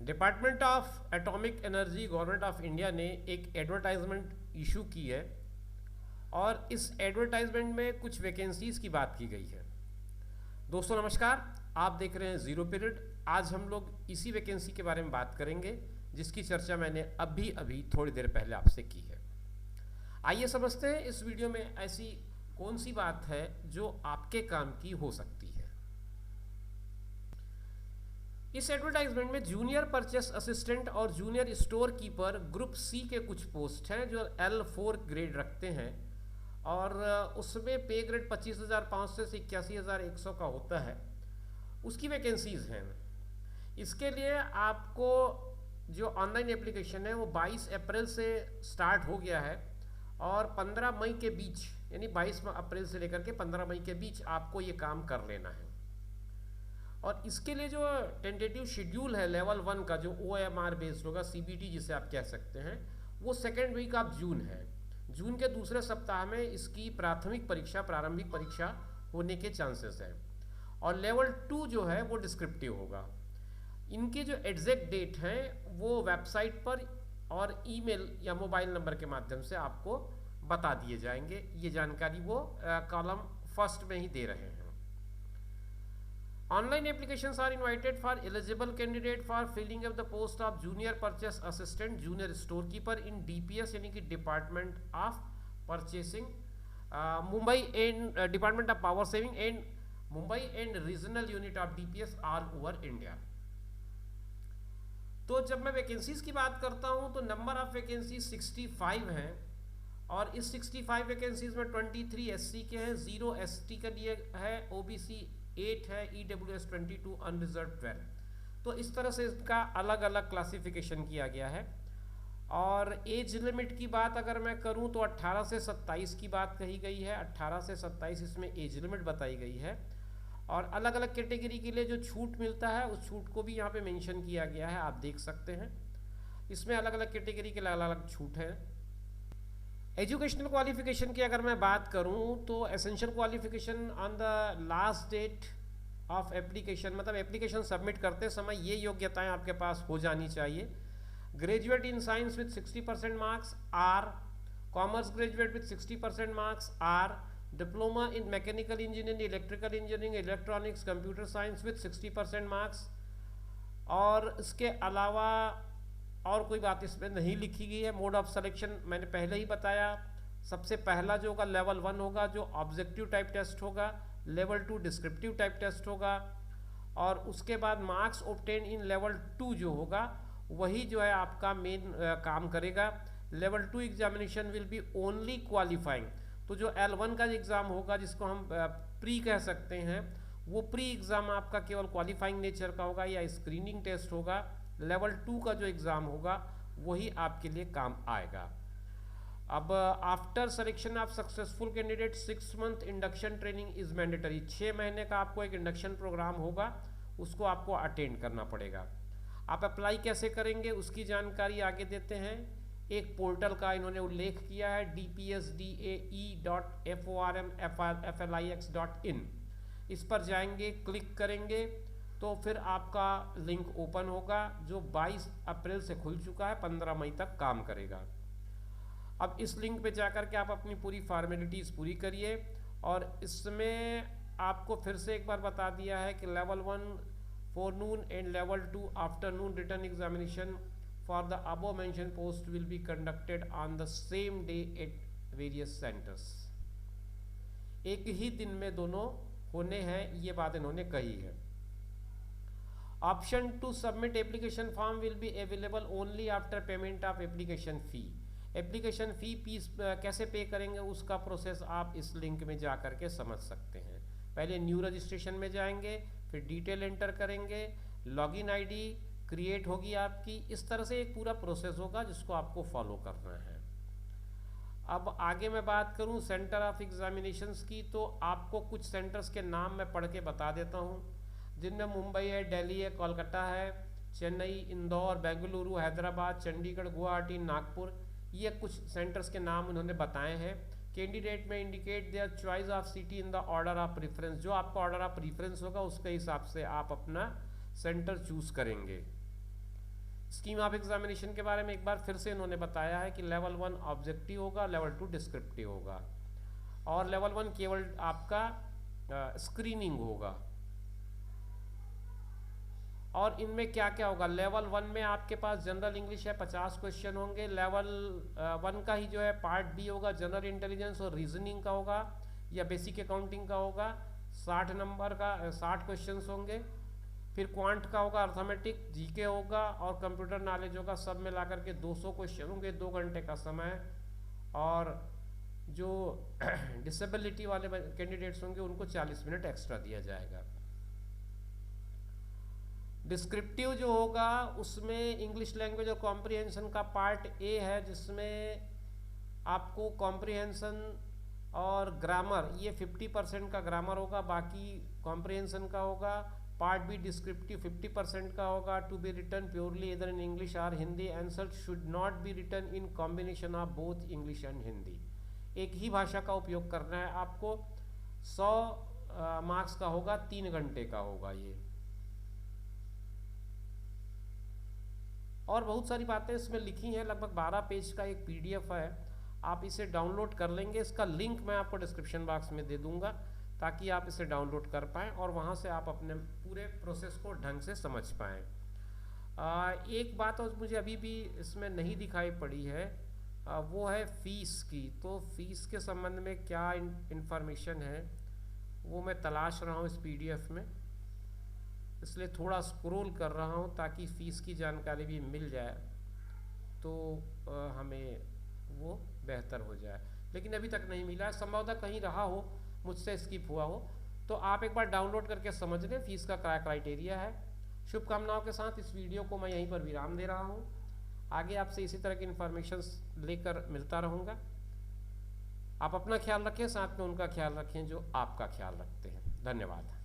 Department of atomic energy government of India ने एक advertisement issue की है और इस एडवर्टाइजमेंट में कुछ वैकेंसीज़ की बात की गई है। दोस्तों नमस्कार, आप देख रहे हैं ज़ीरो पीरियड। आज हम लोग इसी वैकेंसी के बारे में बात करेंगे जिसकी चर्चा मैंने अभी अभी थोड़ी देर पहले आपसे की है। आइए समझते हैं इस वीडियो में ऐसी कौन सी बात है जो आपके काम की हो सकती है। इस एडवर्टाइजमेंट में जूनियर परचेस असिस्टेंट और junior store keeper group C के कुछ पोस्ट हैं जो L4 ग्रेड रखते हैं और उसमें पे ग्रेड 25,500 से 81,100 का होता है। उसकी वैकेंसीज़ हैं। इसके लिए आपको जो ऑनलाइन एप्लीकेशन है वो 22 अप्रैल से स्टार्ट हो गया है और 15 मई के बीच, यानी 22 अप्रैल से लेकर के 15 मई के बीच आपको ये काम कर लेना है। और इसके लिए जो टेंटेटिव शेड्यूल है लेवल 1 का, जो OMR बेस्ड होगा, CBT जिसे आप कह सकते हैं, वो सेकेंड वीक ऑफ जून है। जून के दूसरे सप्ताह में इसकी प्रारंभिक परीक्षा होने के चांसेस हैं। और लेवल 2 जो है वो डिस्क्रिप्टिव होगा। इनके जो एग्जैक्ट डेट है वो वेबसाइट पर और ईमेल या मोबाइल नंबर के माध्यम से आपको बता दिए जाएंगे। ये जानकारी वो कॉलम फर्स्ट में ही दे रहे हैं। Online applications are invited for eligible candidate for filling up the post of junior purchase assistant, junior storekeeper in DPS यानी कि Department of Purchasing, Mumbai and Department of Power Saving and Mumbai and Regional Unit of DPS all over India। तो जब मैं vacancies की बात करता हूँ तो नंबर ऑफ वैकेंसीज 65 हैं और इस 65 वैकेंसीज में 23 SC के हैं, 0 ST का लिए है, OBC 8 है, EWS 22, अनरिजर्व 12। तो इस तरह से इसका अलग अलग क्लासिफिकेशन किया गया है। और एज लिमिट की बात अगर मैं करूं तो 18 से 27 की बात कही गई है। 18 से 27 इसमें एज लिमिट बताई गई है। और अलग अलग कैटेगरी के लिए जो छूट मिलता है उस छूट को भी यहाँ पे मेंशन किया गया है, आप देख सकते हैं। इसमें अलग अलग कैटेगरी के अलग अलग छूट है। एजुकेशनल क्वालिफिकेशन की अगर मैं बात करूं तो essential qualification on the last date of application, मतलब एप्लीकेशन सबमिट करते समय ये योग्यताएं आपके पास हो जानी चाहिए। Graduate in science with 60% marks or, commerce graduate with 60% marks or, diploma in mechanical engineering, electrical engineering, electronics, computer science with 60% marks. और इसके अलावा और कोई बात इसमें नहीं लिखी गई है। मोड ऑफ सिलेक्शन मैंने पहले ही बताया। सबसे पहला जो होगा लेवल 1 होगा जो ऑब्जेक्टिव टाइप टेस्ट होगा, लेवल 2 डिस्क्रिप्टिव टाइप टेस्ट होगा और उसके बाद मार्क्स ऑब्टेन इन लेवल 2 जो होगा वही जो है आपका मेन काम करेगा। Level 2 examination will be only qualifying. तो जो L1 का एग्ज़ाम होगा जिसको हम प्री कह सकते हैं, वो प्री एग्ज़ाम आपका केवल क्वालिफाइंग नेचर का होगा या स्क्रीनिंग टेस्ट होगा। लेवल 2 का जो एग्ज़ाम होगा वही आपके लिए काम आएगा। अब after selection of successful candidate 6 month induction training is mandatory. 6 महीने का आपको एक इंडक्शन प्रोग्राम होगा, उसको आपको अटेंड करना पड़ेगा। आप अप्लाई कैसे करेंगे उसकी जानकारी आगे देते हैं। एक पोर्टल का इन्होंने उल्लेख किया है, dpsdae.formflix.in। इस पर जाएंगे, क्लिक करेंगे तो फिर आपका लिंक ओपन होगा जो 22 अप्रैल से खुल चुका है, 15 मई तक काम करेगा। अब इस लिंक पे जाकर के आप अपनी पूरी फॉर्मेलिटीज़ पूरी करिए। और इसमें आपको फिर से एक बार बता दिया है कि level 1 फोरनून and level 2 afternoon return examination for the above mention post will be conducted on the same day at various centres. एक ही दिन में दोनों होने हैं, ये बात इन्होंने कही है। Option to submit application form will be available only after payment of application fee. Application fee कैसे पे करेंगे उसका प्रोसेस आप इस लिंक में जा कर के समझ सकते हैं। पहले न्यू रजिस्ट्रेशन में जाएंगे, फिर डिटेल एंटर करेंगे, लॉगिन आईडी क्रिएट होगी आपकी। इस तरह से एक पूरा प्रोसेस होगा जिसको आपको फॉलो करना है। अब आगे मैं बात करूं सेंटर ऑफ एग्जामिनेशंस की, तो आपको कुछ सेंटर्स के नाम मैं पढ़ के बता देता हूं, जिनमें मुंबई है, दिल्ली है, कोलकाता है, चेन्नई, इंदौर, बेंगलुरु, हैदराबाद, चंडीगढ़, गुवाहाटी, नागपुर। ये कुछ सेंटर्स के नाम उन्होंने बताए हैं। कैंडिडेट में indicate their choice of city in the order of preference. जो आपका ऑर्डर ऑफ प्रेफरेंस होगा उसके हिसाब से आप अपना सेंटर चूज करेंगे। स्कीम ऑफ एग्जामिनेशन के बारे में एक बार फिर से इन्होंने बताया है कि लेवल 1 ऑब्जेक्टिव होगा, लेवल 2 डिस्क्रिप्टिव होगा, और लेवल 1 केवल आपका स्क्रीनिंग होगा। और इनमें क्या क्या होगा, लेवल 1 में आपके पास जनरल इंग्लिश है, 50 क्वेश्चन होंगे। लेवल 1 का ही जो है पार्ट बी होगा, जनरल इंटेलिजेंस और रीजनिंग का होगा या बेसिक अकाउंटिंग का होगा, 60 नंबर का 60 क्वेश्चन होंगे। फिर क्वांट का होगा, अर्थमेटिक, जीके होगा और कंप्यूटर नॉलेज होगा, सब मिला करके 200 क्वेश्चन होंगे, 2 घंटे का समय। और जो डिसेबिलिटी वाले कैंडिडेट्स होंगे उनको 40 मिनट एक्स्ट्रा दिया जाएगा। डिस्क्रिप्टिव जो होगा उसमें इंग्लिश लैंग्वेज और कॉम्प्रिहेंशन का पार्ट ए है, जिसमें आपको कॉम्प्रिहेंशन और ग्रामर, ये 50% का ग्रामर होगा, बाकी कॉम्प्रिहेंशन का होगा। पार्ट बी डिस्क्रिप्टिव 50% का होगा, टू बी रिटन प्योरली इधर इन इंग्लिश और Hindi, answer should not be written in combination of both English and Hindi. एक ही भाषा का उपयोग करना है आपको। 100 मार्क्स का होगा, 3 घंटे का होगा ये। और बहुत सारी बातें इसमें लिखी हैं, लगभग 12 पेज का एक PDF है, आप इसे डाउनलोड कर लेंगे। इसका लिंक मैं आपको डिस्क्रिप्शन बॉक्स में दे दूंगा ताकि आप इसे डाउनलोड कर पाएँ और वहाँ से आप अपने पूरे प्रोसेस को ढंग से समझ पाएँ। एक बात और मुझे अभी भी इसमें नहीं दिखाई पड़ी है, वो है फ़ीस की। तो फ़ीस के संबंध में क्या इन्फॉर्मेशन है वो मैं तलाश रहा हूँ इस PDF में, इसलिए थोड़ा स्क्रॉल कर रहा हूँ ताकि फ़ीस की जानकारी भी मिल जाए तो हमें वो बेहतर हो जाए। लेकिन अभी तक नहीं मिला है, संभवतः कहीं रहा हो, मुझसे स्किप हुआ हो, तो आप एक बार डाउनलोड करके समझ लें फ़ीस का क्या क्राइटेरिया है। शुभकामनाओं के साथ इस वीडियो को मैं यहीं पर विराम दे रहा हूँ। आगे आपसे इसी तरह की इन्फॉर्मेशंस लेकर मिलता रहूँगा। आप अपना ख्याल रखें, साथ में उनका ख्याल रखें जो आपका ख्याल रखते हैं। धन्यवाद।